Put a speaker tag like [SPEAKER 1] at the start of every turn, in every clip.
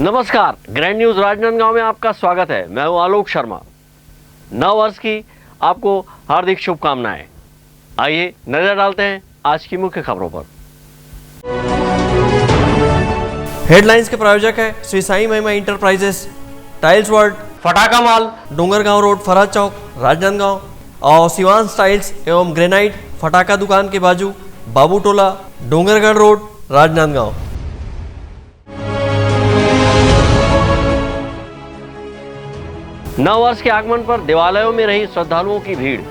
[SPEAKER 1] नमस्कार, grand news Rajnandgaon में आपका स्वागत है। मैं हूं आलोक शर्मा। नव वर्ष की आपको हार्दिक शुभकामनाएं। आइए नजर डालते हैं आज की मुख्य खबरों पर। हेडलाइंस के प्रायोजक है श्री साई महिमा इंटरप्राइजेस, टाइल्स वर्ल्ड, फटाका मॉल, डोंगरगांव रोड, फराज चौक, राजनांदगांव और सिवान टाइल्स एवं ग्रेनाइट फटाका दुकान के बाजू, बाबू टोला, डोंगरगढ़ रोड, राजनांदगांव। नव वर्ष के आगमन पर देवालयों में रही श्रद्धालुओं की भीड़।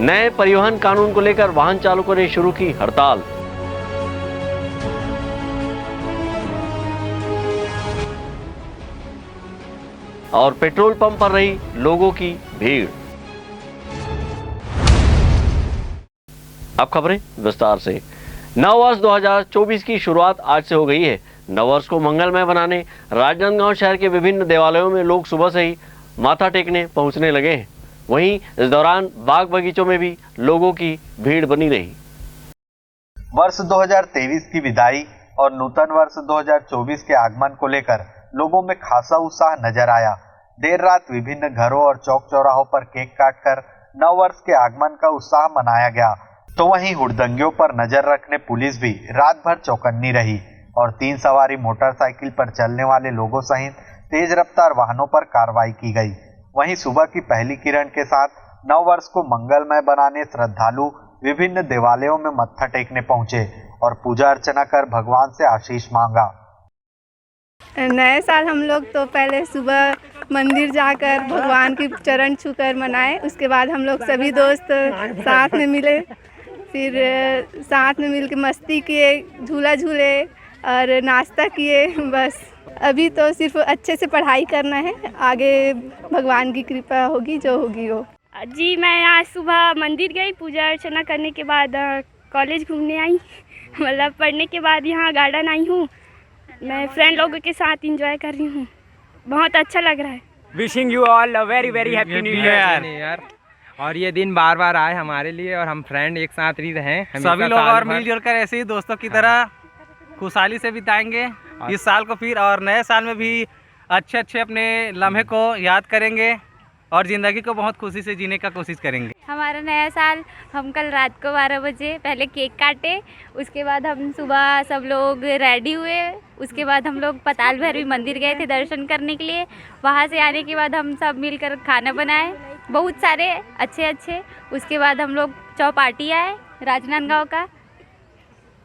[SPEAKER 1] नए परिवहन कानून को लेकर वाहन चालकों ने शुरू की हड़ताल। और पेट्रोल पंप पर रही लोगों की भीड़। अब खबरें विस्तार से। नव वर्ष 2024 की शुरुआत आज से हो गई है। नव वर्ष को मंगलमय बनाने राजनांदगांव शहर के विभिन्न देवालयों में लोग सुबह से ही माथा टेकने पहुंचने लगे हैं। वहीं इस दौरान बाग बगीचों में भी लोगों की भीड़ बनी रही।
[SPEAKER 2] वर्ष 2023 की विदाई और नूतन वर्ष 2024 के आगमन को लेकर लोगों में खासा उत्साह नजर आया। देर रात विभिन्न घरों और चौक चौराहों पर केक काटकर नव वर्ष के आगमन का उत्साह मनाया गया। तो वहीं हुड़दंगियों पर नजर रखने पुलिस भी रात भर चौकन्नी रही और 3 सवारी मोटरसाइकिल पर चलने वाले लोगों सहित तेज रफ्तार वाहनों पर कार्रवाई की गई। वहीं सुबह की पहली किरण के साथ नव वर्ष को मंगलमय बनाने श्रद्धालु विभिन्न देवालयों में मत्था टेकने पहुंचे और पूजा अर्चना कर भगवान से आशीष मांगा।
[SPEAKER 3] नए साल हम लोग तो पहले सुबह मंदिर जाकर भगवान की चरण छूकर मनाए। उसके बाद हम लोग सभी दोस्त साथ में मिले, फिर साथ में मिलकर मस्ती किए, झूला झूले और नाश्ता किए। बस अभी तो सिर्फ अच्छे से पढ़ाई करना है, आगे भगवान की कृपा होगी जो होगी वो।
[SPEAKER 4] जी मैं आज सुबह मंदिर गई, पूजा अर्चना करने के बाद कॉलेज घूमने आई, मतलब पढ़ने के बाद यहाँ गार्डन आई हूँ। मैं फ्रेंड लोगों के साथ एंजॉय कर रही हूँ, बहुत अच्छा लग रहा है।
[SPEAKER 5] Wishing you all a very very happy new year. और ये दिन बार बार आए हमारे लिए और हम फ्रेंड एक साथ ही रहें,
[SPEAKER 6] सभी लोग और मिलजुल कर ऐसे ही दोस्तों की तरह खुशहाली से बिताएंगे इस साल को फिर, और नए साल में भी अच्छे अच्छे अपने लम्हे को याद करेंगे और ज़िंदगी को बहुत खुशी से जीने का कोशिश करेंगे।
[SPEAKER 4] हमारा नया साल, हम कल रात को 12 बजे पहले केक काटे, उसके बाद हम सुबह सब लोग रेडी हुए, उसके बाद हम लोग पताल भैरवी मंदिर गए थे दर्शन करने के लिए। वहाँ से आने के बाद हम सब मिलकर खाना बनाए, बहुत सारे अच्छे। उसके बाद हम लोग चौपाटी आए राजनांदगांव का।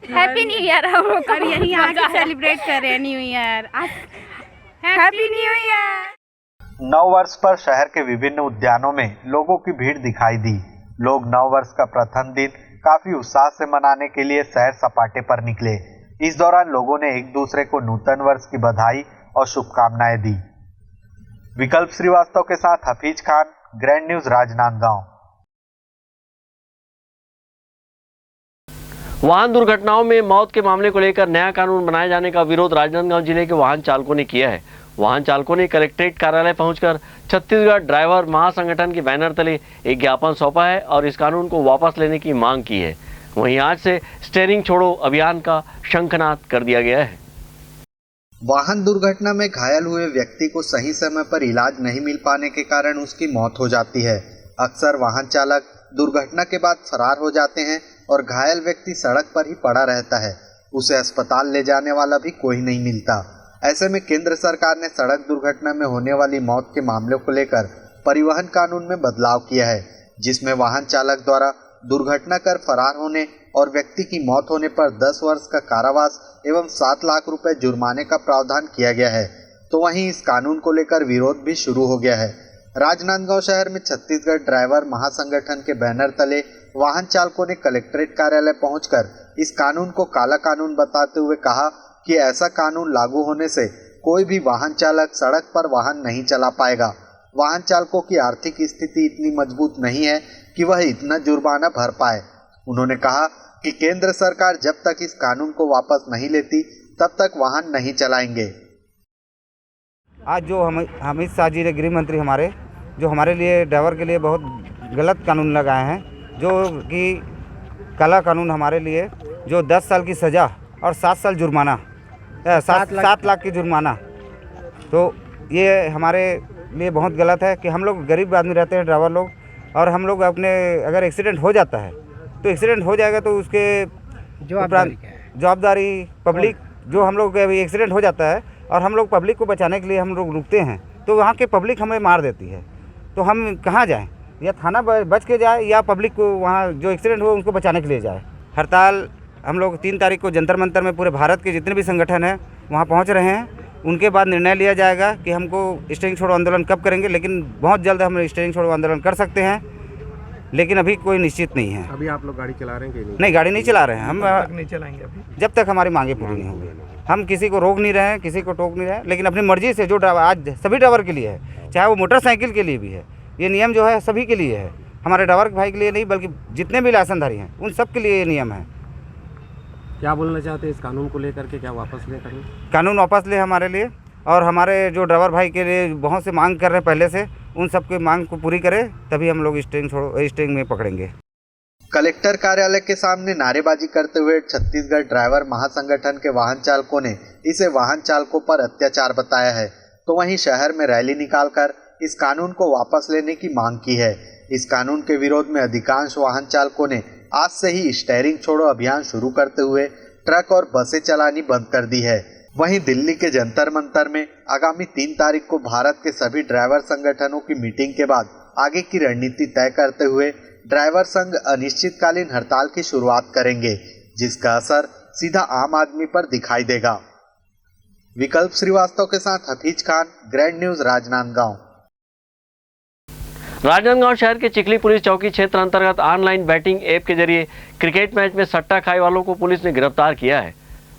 [SPEAKER 4] Happy new year. हम लोग यहीं आके सेलिब्रेट कर रहे हैं new year. Happy new year.
[SPEAKER 2] नव वर्ष पर शहर के विभिन्न उद्यानों में लोगों की भीड़ दिखाई दी। लोग नव वर्ष का प्रथम दिन काफी उत्साह से मनाने के लिए सैर सपाटे पर निकले। इस दौरान लोगों ने एक दूसरे को नूतन वर्ष की बधाई और शुभकामनाएं दी। विकल्प श्रीवास्तव के साथ हफीज खान, ग्रैंड न्यूज राजनांदगांव।
[SPEAKER 1] वाहन दुर्घटनाओं में मौत के मामले को लेकर नया कानून बनाए जाने का विरोध राजनांदगांव जिले के वाहन चालकों ने किया है। वाहन चालकों ने कलेक्ट्रेट कार्यालय पहुंचकर छत्तीसगढ़ ड्राइवर महासंगठन के बैनर तले एक ज्ञापन सौंपा है और इस कानून को वापस लेने की मांग की है। वहीं आज से स्टीयरिंग छोड़ो अभियान का शंखनाद कर दिया गया है।
[SPEAKER 2] वाहन दुर्घटना में घायल हुए व्यक्ति को सही समय पर इलाज नहीं मिल पाने के कारण उसकी मौत हो जाती है। अक्सर वाहन चालक दुर्घटना के बाद फरार हो जाते हैं और घायल व्यक्ति सड़क पर ही पड़ा रहता है। उसे अस्पताल ले जाने वाला भी कोई नहीं मिलता। ऐसे में केंद्र सरकार ने सड़क दुर्घटना में होने वाली मौत के मामलों को लेकर परिवहन कानून में बदलाव किया है, जिसमें वाहन चालक द्वारा दुर्घटना कर फरार होने और व्यक्ति की मौत होने पर 10 वर्ष का कारावास एवं 7 लाख रुपए जुर्माने का प्रावधान किया गया है। तो वहीं इस कानून को लेकर विरोध भी शुरू हो गया है। राजनांदगांव शहर में छत्तीसगढ़ ड्राइवर महासंगठन के बैनर तले वाहन चालकों ने कलेक्ट्रेट कार्यालय पहुंचकर इस कानून को काला कानून बताते हुए कहा कि ऐसा कानून लागू होने से कोई भी वाहन चालक सड़क पर वाहन नहीं चला पाएगा। वाहन चालकों की आर्थिक स्थिति इतनी मजबूत नहीं है कि वह इतना जुर्माना भर पाए। उन्होंने कहा कि केंद्र सरकार जब तक इस कानून को वापस नहीं लेती तब तक वाहन नहीं चलाएंगे।
[SPEAKER 7] आज जो अमित शाह जी गृह मंत्री हमारे जो हमारे लिए ड्राइवर के लिए बहुत गलत कानून लगाए हैं, जो कि काला कानून हमारे लिए जो 10 साल की सज़ा और 7 साल जुर्माना 7 लाख की जुर्माना, तो ये हमारे लिए बहुत गलत है कि हम लोग गरीब आदमी रहते हैं ड्राइवर लोग, और हम लोग अपने अगर एक्सीडेंट हो जाता है तो एक्सीडेंट हो जाएगा तो उसके जवाबदारी पब्लिक, जो हम लोग अभी एक्सीडेंट हो जाता है और हम लोग पब्लिक को बचाने के लिए हम लोग रुकते हैं तो वहाँ के पब्लिक हमें मार देती है, तो हम कहाँ जाएं? या थाना बच के जाए या पब्लिक को वहाँ जो एक्सीडेंट हुआ उनको बचाने के लिए जाए। हड़ताल हम लोग 3 तारीख को जंतर मंतर में पूरे भारत के जितने भी संगठन हैं वहाँ पहुँच रहे हैं। उनके बाद निर्णय लिया जाएगा कि हमको स्टेरिंग छोड़ो आंदोलन कब करेंगे, लेकिन बहुत जल्द हम स्टेरिंग छोड़ो आंदोलन कर सकते हैं, लेकिन अभी कोई निश्चित नहीं है।
[SPEAKER 8] अभी आप लोग गाड़ी चला रहे हैं कि
[SPEAKER 7] नहीं, गाड़ी नहीं चला रहे हैं हम,
[SPEAKER 8] नहीं चलाएंगे अभी
[SPEAKER 7] जब तक हमारी मांगे पूरी नहीं होंगी। हम किसी को रोक नहीं रहे हैं, किसी को टोक नहीं रहे हैं, लेकिन अपनी मर्जी से जो ड्राइवर आज सभी ड्राइवर के लिए है, चाहे वो मोटरसाइकिल के लिए भी है, ये नियम जो है सभी के लिए है, हमारे ड्राइवर भाई के लिए नहीं बल्कि जितने भी लाइसेंसधारी हैं उन सब के लिए ये नियम है।
[SPEAKER 8] क्या बोलना चाहते हैं इस कानून को लेकर के? क्या वापस ले करें?
[SPEAKER 7] कानून वापस ले हमारे लिए, और हमारे जो ड्राइवर भाई के लिए बहुत से मांग कर रहे हैं पहले से, उन सब की मांग को पूरी करें तभी हम लोग स्टेरिंग में पकड़ेंगे।
[SPEAKER 2] कलेक्टर कार्यालय के सामने नारेबाजी करते हुए छत्तीसगढ़ ड्राइवर महासंगठन के वाहन चालकों ने इसे वाहन चालकों पर अत्याचार बताया है, तो वहीं शहर में रैली निकालकर इस कानून को वापस लेने की मांग की है। इस कानून के विरोध में अधिकांश वाहन चालकों ने आज से ही स्टेरिंग छोड़ो अभियान शुरू करते हुए ट्रक और बसें चलानी बंद कर दी है। वहीं दिल्ली के जंतर मंतर में आगामी 3 तारीख को भारत के सभी ड्राइवर संगठनों की मीटिंग के बाद आगे की रणनीति तय करते हुए ड्राइवर संघ अनिश्चितकालीन हड़ताल की शुरुआत करेंगे, जिसका असर सीधा आम आदमी पर दिखाई देगा। विकल्प श्रीवास्तव के साथ हफीज खान, ग्रैंड न्यूज, राजनांदगांव।
[SPEAKER 1] राजनांदगांव शहर के चिखली पुलिस चौकी क्षेत्र अंतर्गत ऑनलाइन बैटिंग ऐप के जरिए क्रिकेट मैच में सट्टा खाए वालों को पुलिस ने गिरफ्तार किया है।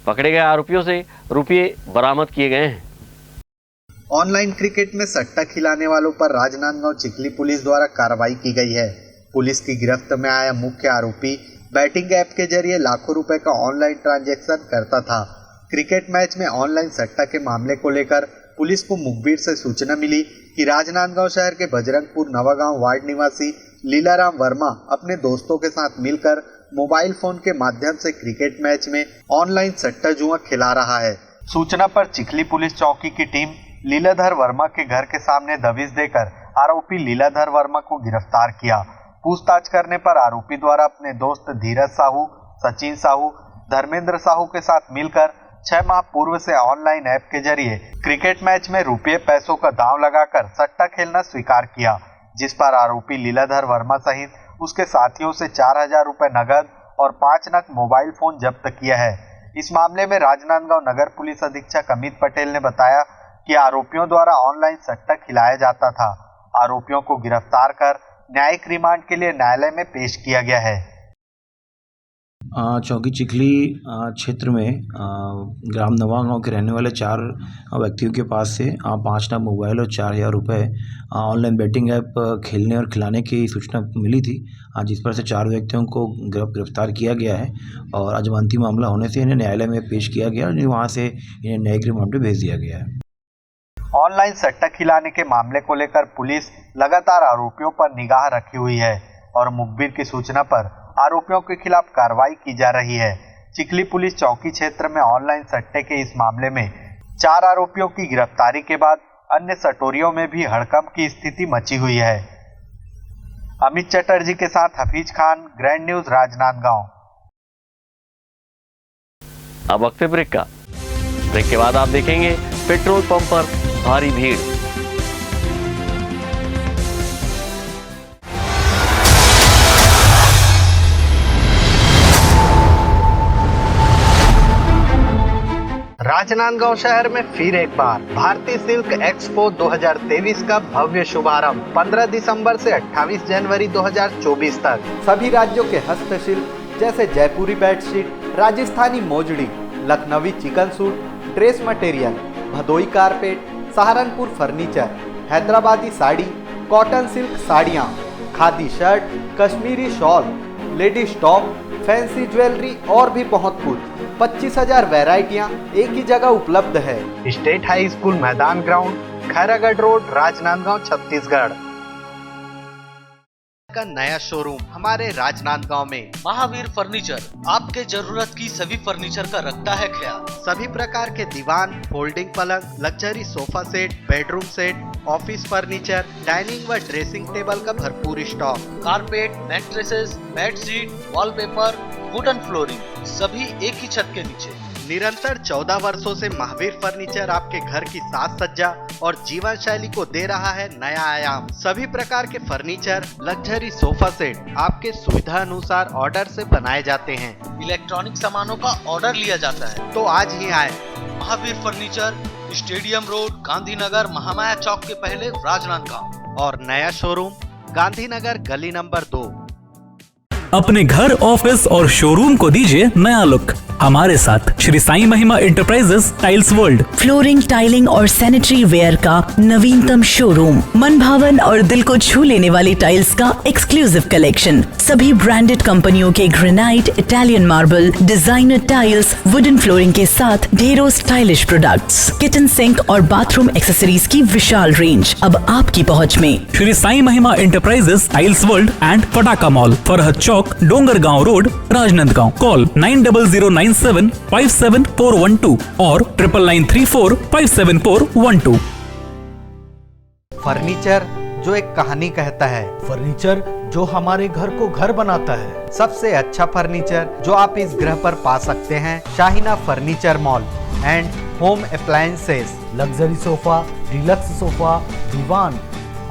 [SPEAKER 1] पकड़े गए आरोपियों से रुपये बरामद किए गए हैं।
[SPEAKER 2] ऑनलाइन क्रिकेट में सट्टा खिलाने वालों पर राजनांदगांव चिखली पुलिस द्वारा कार्रवाई की गई है। पुलिस की गिरफ्त में आया मुख्य आरोपी बैटिंग ऐप के जरिए लाखों रुपए का ऑनलाइन ट्रांजैक्शन करता था। क्रिकेट मैच में ऑनलाइन सट्टा के मामले को लेकर पुलिस को मुखबिर से सूचना मिली कि राजनांदगांव शहर के बजरंगपुर नवागांव वार्ड निवासी लीलाराम वर्मा अपने दोस्तों के साथ मिलकर मोबाइल फोन के माध्यम से क्रिकेट मैच में ऑनलाइन सट्टा जुआ खिला रहा है। सूचना पर चिखली पुलिस चौकी की टीम लीलाधर वर्मा के घर के सामने दबिश देकर आरोपी लीलाधर वर्मा को गिरफ्तार किया। पूछताछ करने पर आरोपी द्वारा अपने दोस्त धीरज साहू, सचिन साहू, धर्मेंद्र साहू के साथ मिलकर 6 माह पूर्व से ऑनलाइन ऐप के जरिए क्रिकेट मैच में रुपये पैसों का दांव लगाकर सट्टा खेलना स्वीकार किया, जिस पर आरोपी लीलाधर वर्मा सहित उसके साथियों से 4000 रुपए नगद और 5 नग मोबाइल फोन जब्त किया है। इस मामले में राजनांदगांव नगर पुलिस अधीक्षक अमित पटेल ने बताया कि आरोपियों द्वारा ऑनलाइन सट्टा खिलाया जाता था। आरोपियों को गिरफ्तार कर न्यायिक रिमांड के लिए न्यायालय में पेश किया गया है।
[SPEAKER 9] चौकी चिखली क्षेत्र में ग्राम नवागांव के रहने वाले 4 व्यक्तियों के पास से 5 नग मोबाइल और 4000 रुपये ऑनलाइन बैटिंग ऐप खेलने और खिलाने की सूचना मिली थी, जिस पर से 4 व्यक्तियों को गिरफ्तार किया गया है और अजमानती मामला होने से इन्हें न्यायालय में पेश किया गया और वहाँ से इन्हें न्यायिक रिमांड पे भेज दिया गया है।
[SPEAKER 2] ऑनलाइन सट्टा खिलाने के मामले को लेकर पुलिस लगातार आरोपियों पर निगाह रखी हुई है और मुखबिर की सूचना पर आरोपियों के खिलाफ कार्रवाई की जा रही है। चिखली पुलिस चौकी क्षेत्र में ऑनलाइन सट्टे के इस मामले में 4 आरोपियों की गिरफ्तारी के बाद अन्य सटोरियों में भी हड़कंप की स्थिति मची हुई है। अमित चटर्जी के साथ हफीज खान, ग्रैंड न्यूज, राजनांदगांव।
[SPEAKER 1] अब वक्त ब्रेक का। ब्रेक के बाद आप देखेंगे पेट्रोल पंप पर भारी भीड़।
[SPEAKER 2] राजनांदगांव शहर में फिर एक बार भारतीय सिल्क एक्सपो 2023 का भव्य शुभारंभ 15 दिसंबर से 28 जनवरी 2024 तक।
[SPEAKER 10] सभी राज्यों के हस्तशिल्प जैसे जयपुरी बेडशीट, राजस्थानी मोजड़ी, Lucknowi chikan suit, dress material, Bhadohi carpet, Saharanpur furniture, Hyderabadi sari, cotton silk साड़ियाँ, khadi shirt, Kashmiri shawl, ladies top, fancy jewellery और भी बहुत कुछ। 25,000 वैरायटियाँ एक ही जगह उपलब्ध है।
[SPEAKER 2] स्टेट हाई स्कूल मैदान ग्राउंड, खैरागढ़ रोड, राजनांदगांव, छत्तीसगढ़। का नया शोरूम हमारे राजनांदगांव में।
[SPEAKER 11] महावीर फर्नीचर आपके जरूरत की सभी फर्नीचर का रखता है ख्याल।
[SPEAKER 2] सभी प्रकार के दीवान, फोल्डिंग पलंग, luxury sofa set, bedroom set, office furniture, dining व ड्रेसिंग टेबल का भरपूर stock.
[SPEAKER 11] Carpet, mattresses, bedsheet, wallpaper, wooden flooring सभी एक ही छत के नीचे।
[SPEAKER 2] निरंतर 14 वर्षों से महावीर फर्नीचर आपके घर की साज सज्जा और जीवन शैली को दे रहा है नया आयाम। सभी प्रकार के फर्नीचर, लग्जरी सोफा सेट आपके सुविधा अनुसार ऑर्डर से बनाए जाते हैं।
[SPEAKER 11] इलेक्ट्रॉनिक सामानों का ऑर्डर लिया जाता है
[SPEAKER 2] तो आज ही आए।
[SPEAKER 11] Mahavir furniture, stadium road, Gandhinagar, Mahamaya चौक के पहले, राजनांदगांव।
[SPEAKER 2] और नया शोरूम गांधीनगर गली नंबर 2।
[SPEAKER 12] अपने घर, ऑफिस और शोरूम को दीजिए नया लुक हमारे साथ Shri Sai Mahima enterprises tiles world.
[SPEAKER 13] Flooring, tiling और सैनिटरी वेयर का नवीनतम शोरूम, मन भावन और दिल को छू लेने वाली टाइल्स का एक्सक्लूसिव कलेक्शन, सभी ब्रांडेड कंपनियों के granite, Italian marble, designer tiles, wooden flooring के साथ ढेरों स्टाइलिश प्रोडक्ट्स, किचन सिंक और बाथरूम एक्सेसरीज की विशाल रेंज अब आपकी पहुंच में।
[SPEAKER 12] Shri Sai Mahima enterprises tiles world and Pataka mall, Farhad चौक, डोंगरगांव रोड, राजनांदगांव। कॉल 9009757412 और 9994574412।
[SPEAKER 2] फर्नीचर जो एक कहानी कहता है,
[SPEAKER 10] फर्नीचर जो हमारे घर को घर बनाता है।
[SPEAKER 2] सबसे अच्छा फर्नीचर जो आप इस ग्रह पर पा सकते हैं Shahina furniture mall and home appliances.
[SPEAKER 10] Luxury sofa, deluxe sofa, दीवान,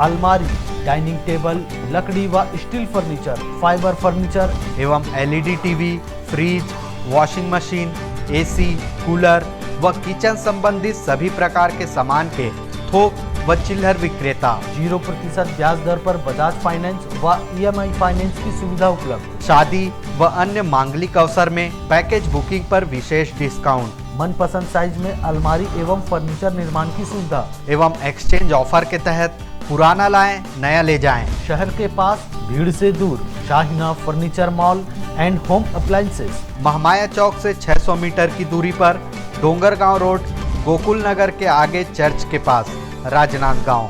[SPEAKER 10] अलमारी, डाइनिंग टेबल, लकड़ी व स्टील फर्नीचर, फाइबर फर्नीचर
[SPEAKER 2] एवं LED TV, fridge, washing machine, AC, cooler व किचन संबंधित सभी प्रकार के सामान के थोक व चिल्लर विक्रेता।
[SPEAKER 10] 0% ब्याज दर पर बजाज फाइनेंस व EMI फाइनेंस की सुविधा उपलब्ध।
[SPEAKER 2] शादी व अन्य मांगलिक अवसर में पैकेज बुकिंग पर विशेष डिस्काउंट।
[SPEAKER 10] मनपसंद साइज में अलमारी एवं फर्नीचर निर्माण की सुविधा
[SPEAKER 2] एवं एक्सचेंज ऑफर के तहत पुराना लाएं, नया ले जाएं।
[SPEAKER 10] शहर के पास, भीड़ से दूर, Shaheena furniture mall and home appliances.
[SPEAKER 2] Mahamaya Chowk से 600 मीटर की दूरी पर, डोंगरगांव रोड, गोकुल नगर के आगे चर्च के पास, राजनांदगांव।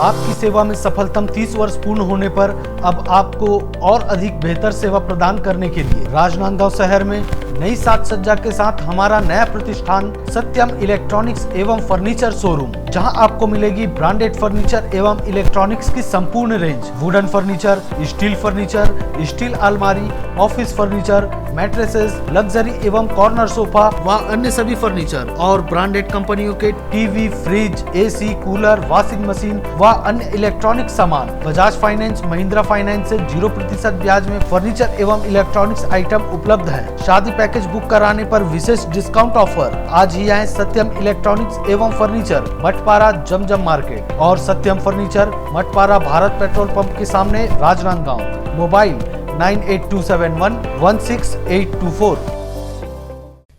[SPEAKER 10] आपकी सेवा में सफलतम 30 वर्ष पूर्ण होने पर अब आपको और अधिक बेहतर सेवा प्रदान करने के लिए राजनांदगांव शहर में नई साज सज्जा के साथ हमारा नया प्रतिष्ठान सत्यम इलेक्ट्रॉनिक्स एवं फर्नीचर शोरूम, जहां आपको मिलेगी ब्रांडेड फर्नीचर एवं इलेक्ट्रॉनिक्स की संपूर्ण range. Wooden furniture, steel furniture, steel अलमारी, ऑफिस फर्नीचर, मैट्रेसेस, लग्जरी एवं कॉर्नर सोफा व अन्य सभी फर्नीचर और ब्रांडेड कंपनियों के TV, fridge, AC, cooler, washing machine व अन्य इलेक्ट्रॉनिक सामान। बजाज फाइनेंस, महिंद्रा फाइनेंस से 0% ब्याज में फर्नीचर एवं इलेक्ट्रॉनिक्स आइटम उपलब्ध है। शादी पैकेज बुक कराने पर विशेष डिस्काउंट ऑफर। आज ही आए सत्यम इलेक्ट्रॉनिक्स एवं फर्नीचर, मठपारा, जमजम मार्केट और Satyam furniture, Mathpara, Bharat petrol pump के सामने, राजनांदगांव। मोबाइल 9827116824।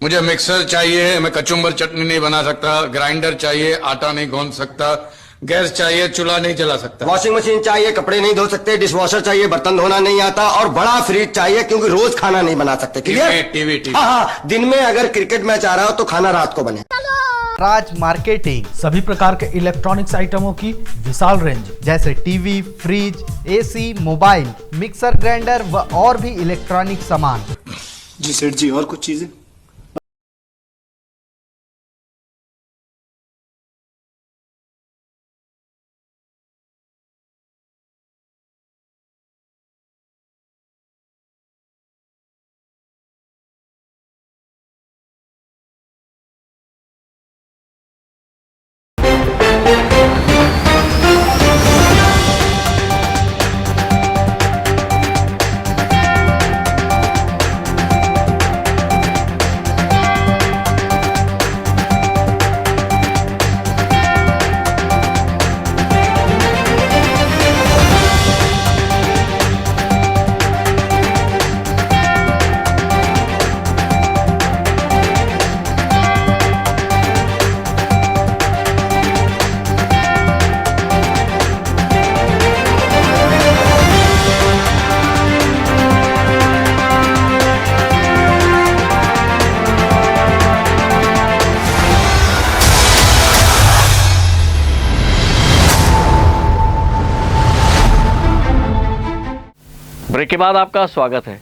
[SPEAKER 14] मुझे मिक्सर चाहिए, मैं कचुम्बर चटनी नहीं बना सकता। ग्राइंडर चाहिए, आटा नहीं गूंद सकता। गैस चाहिए, चूल्हा नहीं जला सकता।
[SPEAKER 15] वॉशिंग मशीन चाहिए, कपड़े नहीं धो सकते। डिशवॉशर चाहिए, बर्तन धोना नहीं आता। और बड़ा फ्रिज चाहिए क्योंकि रोज खाना नहीं बना सकते।
[SPEAKER 14] टीवी।
[SPEAKER 15] हाँ, दिन में अगर क्रिकेट मैच आ रहा हो तो खाना रात को बने।
[SPEAKER 2] राज मार्केटिंग,
[SPEAKER 10] सभी प्रकार के इलेक्ट्रॉनिक्स आइटमों की विशाल रेंज,
[SPEAKER 2] जैसे TV, fridge, AC, mobile, mixer, grinder व और भी इलेक्ट्रॉनिक सामान।
[SPEAKER 15] जी सेठ जी, और कुछ चीजें?
[SPEAKER 1] ब्रेक के बाद आपका स्वागत है।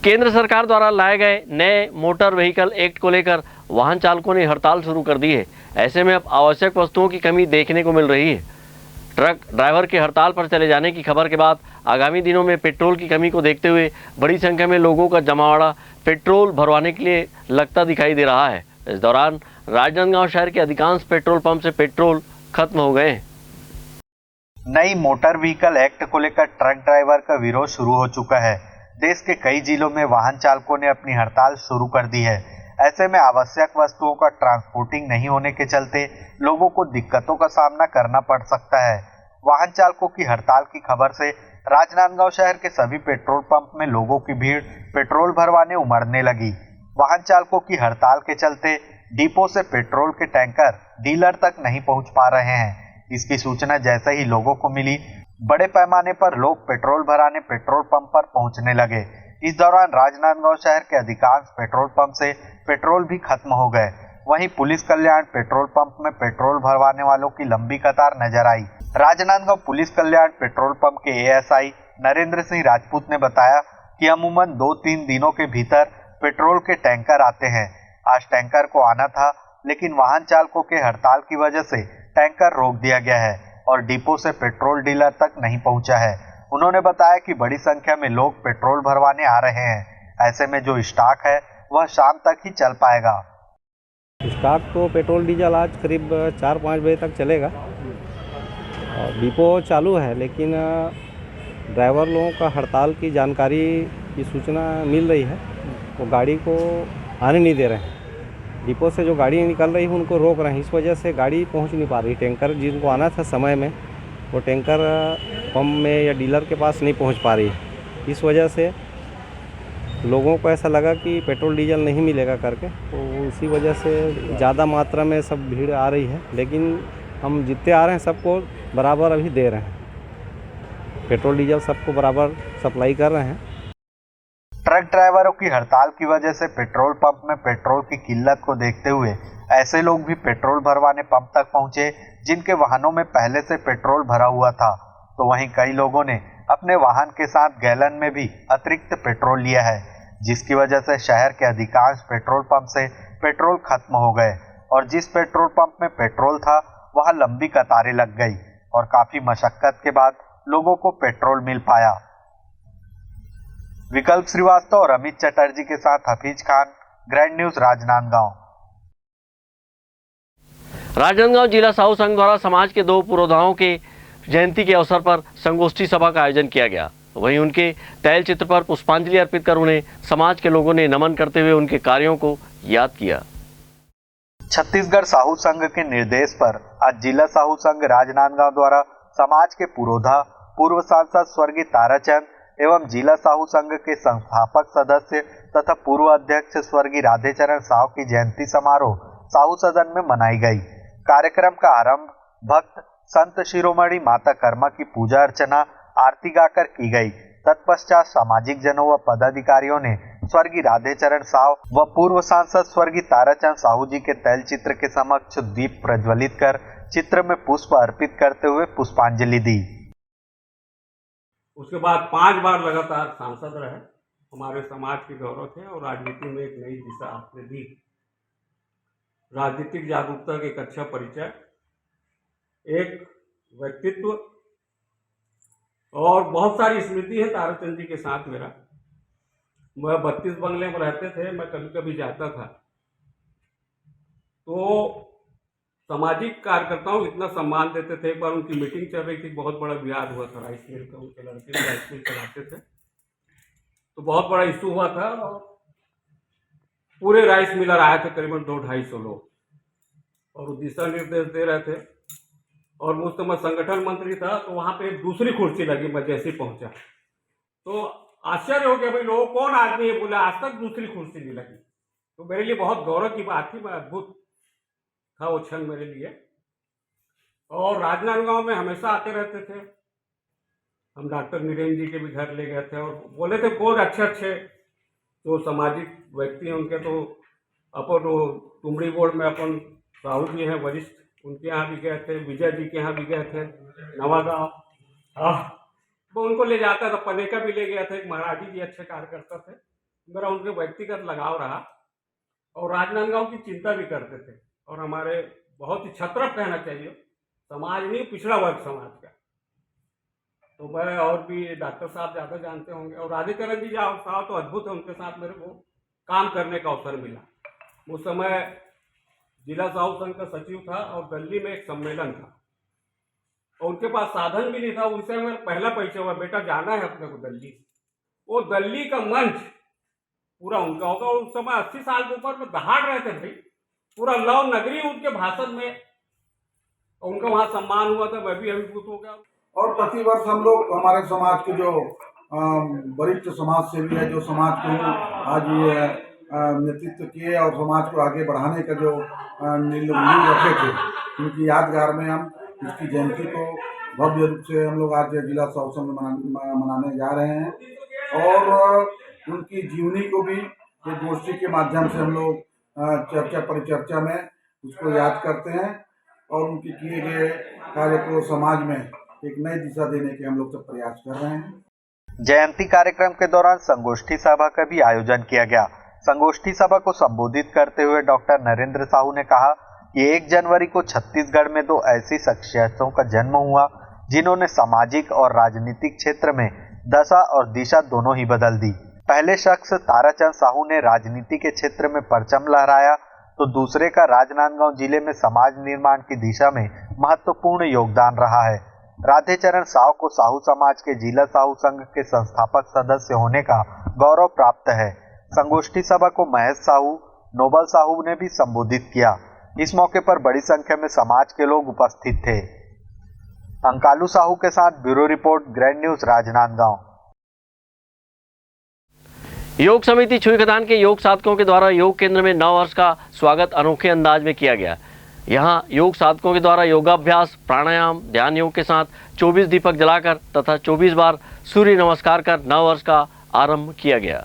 [SPEAKER 1] केंद्र सरकार द्वारा लाए गए नए मोटर व्हीकल एक्ट को लेकर वाहन चालकों ने हड़ताल शुरू कर दी है। ऐसे में अब आवश्यक वस्तुओं की कमी देखने को मिल रही है। ट्रक ड्राइवर के हड़ताल पर चले जाने की खबर के बाद आगामी दिनों में पेट्रोल की कमी को देखते हुए बड़ी संख्या में लोगों का जमावड़ा पेट्रोल भरवाने के लिए लगता दिखाई दे रहा है। इस दौरान राजनांदगांव शहर के अधिकांश पेट्रोल पंप से पेट्रोल खत्म हो गए हैं।
[SPEAKER 2] नई मोटर व्हीकल एक्ट को लेकर ट्रक ड्राइवर का विरोध शुरू हो चुका है। देश के कई जिलों में वाहन चालकों ने अपनी हड़ताल शुरू कर दी है। ऐसे में आवश्यक वस्तुओं का ट्रांसपोर्टिंग नहीं होने के चलते लोगों को दिक्कतों का सामना करना पड़ सकता है। वाहन चालकों की हड़ताल की खबर से राजनांदगांव शहर के सभी पेट्रोल पंप में लोगों की भीड़ पेट्रोल भरवाने उमड़ने लगी। वाहन चालकों की हड़ताल के चलते डिपो से पेट्रोल के टैंकर डीलर तक नहीं पहुंच पा रहे हैं। इसकी सूचना जैसे ही लोगों को मिली, बड़े पैमाने पर लोग पेट्रोल भराने पेट्रोल पंप पर पहुंचने लगे। इस दौरान राजनांदगांव शहर के अधिकांश पेट्रोल पंप से पेट्रोल भी खत्म हो गए। वहीं पुलिस कल्याण पेट्रोल पंप में पेट्रोल भरवाने वालों की लंबी कतार नजर आई। राजनांदगांव पुलिस कल्याण पेट्रोल पंप के एएसआई नरेंद्र सिंह राजपूत ने बताया कि अमूमन 2-3 दिनों के भीतर पेट्रोल के टैंकर आते हैं। आज टैंकर को आना था, लेकिन वाहन चालकों के हड़ताल की वजह से टैंकर रोक दिया गया है और डिपो से पेट्रोल डीलर तक नहीं पहुंचा है। उन्होंने बताया कि बड़ी संख्या में लोग पेट्रोल भरवाने आ रहे हैं। ऐसे में जो स्टॉक है वह शाम तक ही चल पाएगा।
[SPEAKER 16] स्टॉक तो पेट्रोल डीजल आज करीब 4-5 बजे तक चलेगा और डिपो चालू है, लेकिन ड्राइवर लोगों का हड़ताल की जानकारी की सूचना मिल रही है। वो गाड़ी को आने नहीं दे रहे हैं। डिपो से जो गाड़ी निकल रही है उनको रोक रहे हैं। इस वजह से गाड़ी पहुंच नहीं पा रही। टैंकर जिनको आना था समय में, वो टैंकर पंप में या डीलर के पास नहीं पहुंच पा रही है। इस वजह से लोगों को ऐसा लगा कि पेट्रोल डीजल नहीं मिलेगा करके, तो इसी वजह से ज़्यादा मात्रा में सब भीड़ आ रही है। लेकिन हम जितने आ रहे हैं सबको बराबर अभी दे रहे हैं। पेट्रोल डीजल सबको बराबर सप्लाई कर रहे हैं।
[SPEAKER 2] ट्रक ड्राइवरों की हड़ताल की वजह से पेट्रोल पंप में पेट्रोल की किल्लत को देखते हुए ऐसे लोग भी पेट्रोल भरवाने पंप तक पहुंचे जिनके वाहनों में पहले से पेट्रोल भरा हुआ था। तो वहीं कई लोगों ने अपने वाहन के साथ गैलन में भी अतिरिक्त पेट्रोल लिया है, जिसकी वजह से शहर के अधिकांश पेट्रोल पंप से पेट्रोल खत्म हो गए और जिस पेट्रोल पंप में पेट्रोल था वहां लंबी कतारें लग गई और काफी मशक्कत के बाद लोगों को पेट्रोल मिल पाया। विकल्प श्रीवास्तव और अमित चटर्जी के साथ हफीज खान, ग्रैंड न्यूज राजनांदगांव।
[SPEAKER 1] राजनांदगांव जिला साहू संघ द्वारा समाज के 2 पुरोधाओं के जयंती के अवसर पर संगोष्ठी सभा का आयोजन किया गया। वहीं उनके तैल चित्र पर पुष्पांजलि अर्पित कर उन्हें समाज के लोगों ने नमन करते हुए उनके कार्यों को याद किया।
[SPEAKER 2] छत्तीसगढ़ साहू संघ के निर्देश पर आज जिला साहू संघ राजनांदगांव द्वारा समाज के पुरोधा, पूर्व सांसद स्वर्गीय ताराचंद एवं जिला साहू संघ के संस्थापक सदस्य तथा पूर्व अध्यक्ष स्वर्गीय राधेचरण साहू की जयंती समारोह साहू सदन में मनाई गई। कार्यक्रम का आरंभ भक्त संत शिरोमणि माता कर्मा की पूजा अर्चना आरती गाकर की गई। तत्पश्चात सामाजिक जनों व पदाधिकारियों ने स्वर्गीय राधेचरण साहू व पूर्व सांसद स्वर्गीय ताराचंद साहू जी के तैल चित्र के समक्ष दीप प्रज्वलित कर चित्र में पुष्प अर्पित करते हुए पुष्पांजलि दी।
[SPEAKER 17] उसके बाद 5 बार लगातार सांसद रहे। हमारे समाज के गौरव थे और राजनीति में एक नई दिशा आपने दी। राजनीतिक जागरूकता का एक अच्छा परिचय, एक व्यक्तित्व और बहुत सारी स्मृति है ताराचंद जी के साथ मेरा। वह 32 बंगले में रहते थे, मैं कभी कभी जाता था तो सामाजिक कार्यकर्ताओं इतना सम्मान देते थे। एक बार उनकी मीटिंग चल रही थी, बहुत बड़ा विवाद हुआ था राइस मिल का। उनके लड़के राइस मिल चलाते थे तो बहुत बड़ा इशू हुआ था और पूरे राइस मिलर आए थे, करीबन 200-250 लोग, और वो दिशा निर्देश दे रहे थे। और मुझ समय संगठन मंत्री था तो वहाँ पे एक दूसरी कुर्सी लगी। मैं जैसे ही पहुँचा तो आश्चर्य हो गया, भाई लोग कौन आदमी है, बोला आज तक दूसरी कुर्सी नहीं लगी। तो मेरे लिए बहुत गौरव की बात थी, मैं अद्भुत था वो क्षण मेरे लिए। और राजनांदगांव में हमेशा आते रहते थे। हम डॉक्टर नीरेन जी के भी घर ले गए थे और बोले थे बहुत अच्छे जो सामाजिक व्यक्ति हैं उनके, तो अपन तुमड़ी बोर्ड में अपन साहू जी हैं वरिष्ठ, उनके यहाँ भी गए थे। विजय जी के यहाँ भी गए थे, नवागांव। वो उनको ले जाता था। पनेका भी ले गया था, एक महाराजी जी अच्छे कार्यकर्ता थे, मेरा उनके व्यक्तिगत लगाव रहा और राजनांदगांव की चिंता भी करते थे और हमारे बहुत ही छत्रप कहना चाहिए, समाज नहीं पिछड़ा वर्ग समाज का। तो मैं और भी डॉक्टर साहब ज़्यादा जानते होंगे और राधेचरण जी साहब तो अद्भुत है, उनके साथ मेरे को काम करने का अवसर मिला। उस समय जिला साहू संघ का सचिव था और दिल्ली में एक सम्मेलन था और उनके पास साधन भी नहीं था। उनसे मेरा पहला परिचय हुआ, बेटा जाना है अपने को दिल्ली। वो दिल्ली का मंच पूरा उनका होगा। उस समय 80 साल के ऊपर में दहाड़ रहे थे भाई, पूरा लव नगरी उनके भाषण में, उनका वहाँ सम्मान हुआ था, मैं भी अभिभूत हो गया।
[SPEAKER 18] और प्रतिवर्ष हम लोग हमारे समाज के जो वरिष्ठ समाज सेवी है, जो समाज को आज ये नेतृत्व किए और समाज को आगे बढ़ाने का जो नींव रखे थे, उनकी यादगार में हम इसकी जयंती को भव्य रूप से हम लोग आज जिला साहू संघ मनाने जा रहे हैं। और उनकी जीवनी को भी एक गोष्ठी के माध्यम से हम लोग चर्चा परिचर्चा में उसको याद करते हैं और उनके किए गए कार्य को समाज में एक नई दिशा देने के हम लोग सब प्रयास कर रहे हैं।
[SPEAKER 2] जयंती कार्यक्रम के दौरान संगोष्ठी सभा का भी आयोजन किया गया। संगोष्ठी सभा को संबोधित करते हुए डॉक्टर नरेंद्र साहू ने कहा कि 1 जनवरी को छत्तीसगढ़ में 2 ऐसी शख्सियतों का जन्म हुआ जिन्होंने सामाजिक और राजनीतिक क्षेत्र में दशा और दिशा दोनों ही बदल दी। पहले शख्स ताराचंद साहू ने राजनीति के क्षेत्र में परचम लहराया तो दूसरे का राजनांदगांव जिले में समाज निर्माण की दिशा में महत्वपूर्ण योगदान रहा है। राधेचरण साहू को साहू समाज के जिला साहू संघ के संस्थापक सदस्य होने का गौरव प्राप्त है। संगोष्ठी सभा को महेश साहू, नोबल साहू ने भी संबोधित किया। इस मौके पर बड़ी संख्या में समाज के लोग उपस्थित थे। अंकालू साहू के साथ bureau report, grand news, Rajnandgaon.
[SPEAKER 1] योग समिति छुईखदान के योग साधकों के द्वारा योग केंद्र में नव वर्ष का स्वागत अनोखे अंदाज में किया गया। यहाँ योग साधकों के द्वारा योगाभ्यास, प्राणायाम, ध्यान योग के साथ 24 दीपक जलाकर तथा 24 बार सूर्य नमस्कार कर नव वर्ष का आरंभ किया गया।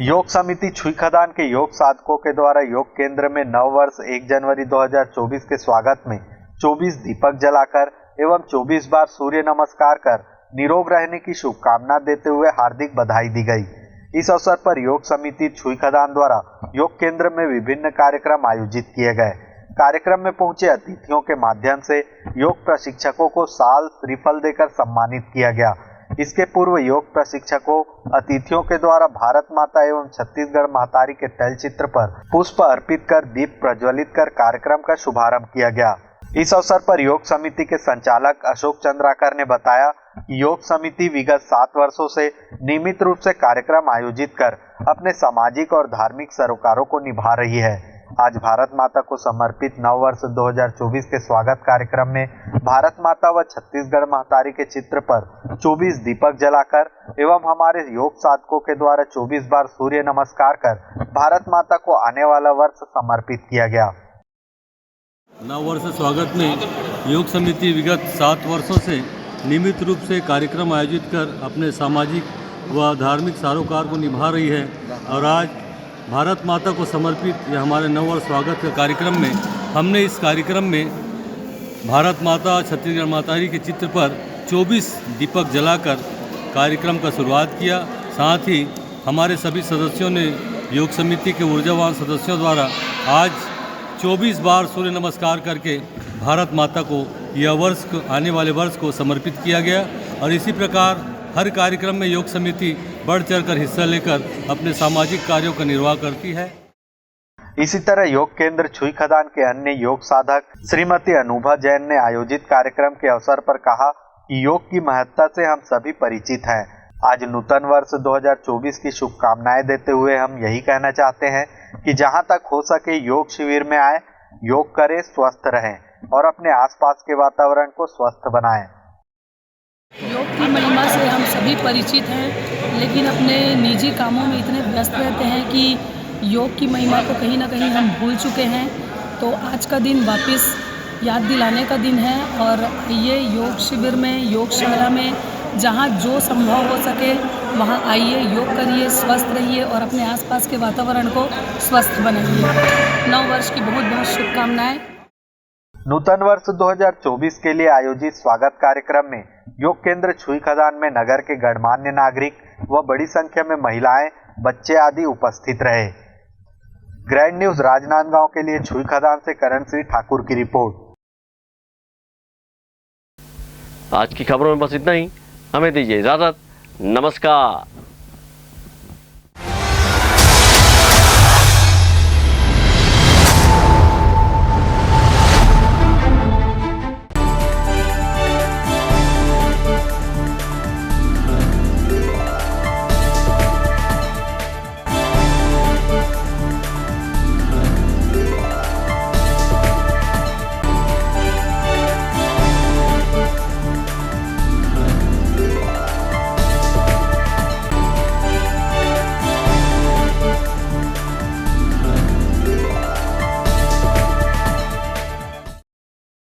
[SPEAKER 2] योग समिति छुईखदान के योग साधकों के द्वारा योग केंद्र में नव वर्ष 1 जनवरी 2024 के स्वागत में 24 दीपक जलाकर एवं 24 बार सूर्य नमस्कार कर निरोग रहने की शुभकामना देते हुए हार्दिक बधाई दी गई। इस अवसर पर योग समिति छुईखदान द्वारा योग केंद्र में विभिन्न कार्यक्रम आयोजित किए गए। कार्यक्रम में पहुंचे अतिथियों के माध्यम से योग प्रशिक्षकों को शाल, श्रीफल देकर सम्मानित किया गया। इसके पूर्व योग प्रशिक्षकों अतिथियों के द्वारा भारत माता एवं छत्तीसगढ़ महतारी के तैलचित्र पर पुष्प अर्पित कर दीप प्रज्वलित कर कार्यक्रम का शुभारंभ किया गया। इस अवसर पर योग समिति के संचालक अशोक चंद्राकर ने बताया कि योग समिति विगत 7 वर्षों से नियमित रूप से कार्यक्रम आयोजित कर अपने सामाजिक और धार्मिक सरोकारों को निभा रही है। आज भारत माता को समर्पित नव वर्ष 2024 के स्वागत कार्यक्रम में भारत माता व छत्तीसगढ़ महतारी के चित्र पर 24 दीपक जलाकर एवं हमारे योग साधकों के द्वारा 24 बार सूर्य नमस्कार कर भारत माता को आने वाला वर्ष समर्पित किया गया।
[SPEAKER 19] नव वर्ष स्वागत में योग समिति विगत 7 वर्षों से नियमित रूप से कार्यक्रम आयोजित कर अपने सामाजिक व धार्मिक सरोकार को निभा रही है और आज भारत माता को समर्पित यह हमारे नव वर्ष स्वागत के कार्यक्रम में हमने इस कार्यक्रम में भारत माता छत्तीसगढ़ महतारी के चित्र पर 24 दीपक जलाकर कार्यक्रम का शुरुआत किया। साथ ही हमारे सभी सदस्यों ने योग समिति के ऊर्जावान सदस्यों द्वारा आज 24 बार सूर्य नमस्कार करके भारत माता को यह वर्ष आने वाले वर्ष को समर्पित किया गया और इसी प्रकार हर कार्यक्रम में योग समिति बढ़ चढ़कर हिस्सा लेकर अपने सामाजिक कार्यों का निर्वाह करती है।
[SPEAKER 2] इसी तरह योग केंद्र छुईखदान के अन्य योग साधक श्रीमती अनुभा जैन ने आयोजित कार्यक्रम के अवसर पर कहा कि योग की महत्ता से हम सभी परिचित हैं। आज नूतन वर्ष 2024 की शुभकामनाएं देते हुए हम यही कहना चाहते हैं कि जहां तक हो सके योग शिविर में आए, योग करें, स्वस्थ रहें और अपने आसपास के वातावरण को स्वस्थ बनाएं।
[SPEAKER 20] योग की महिमा से हम सभी परिचित हैं, लेकिन अपने निजी कामों में इतने व्यस्त रहते हैं कि योग की महिमा को कहीं ना कहीं हम भूल चुके हैं। तो आज का दिन वापस याद दिलाने का दिन है और आइए योग शिविर में, योगशाला में, जहाँ जो संभव हो सके वहाँ आइए, योग करिए, स्वस्थ रहिए और अपने आसपास के वातावरण को स्वस्थ बनाइए। नव वर्ष की बहुत बहुत शुभकामनाएं।
[SPEAKER 2] नूतन वर्ष 2024 के लिए आयोजित स्वागत कार्यक्रम में योग केंद्र छुई खदान में नगर के गणमान्य नागरिक व बड़ी संख्या में महिलाएं, बच्चे आदि उपस्थित रहे। ग्रैंड न्यूज राजनांदगांव के लिए छुई खदान से करण सिंह ठाकुर की रिपोर्ट।
[SPEAKER 1] आज की खबरों में बस इतना ही। हमें दीजिए इजाजत। नमस्कार।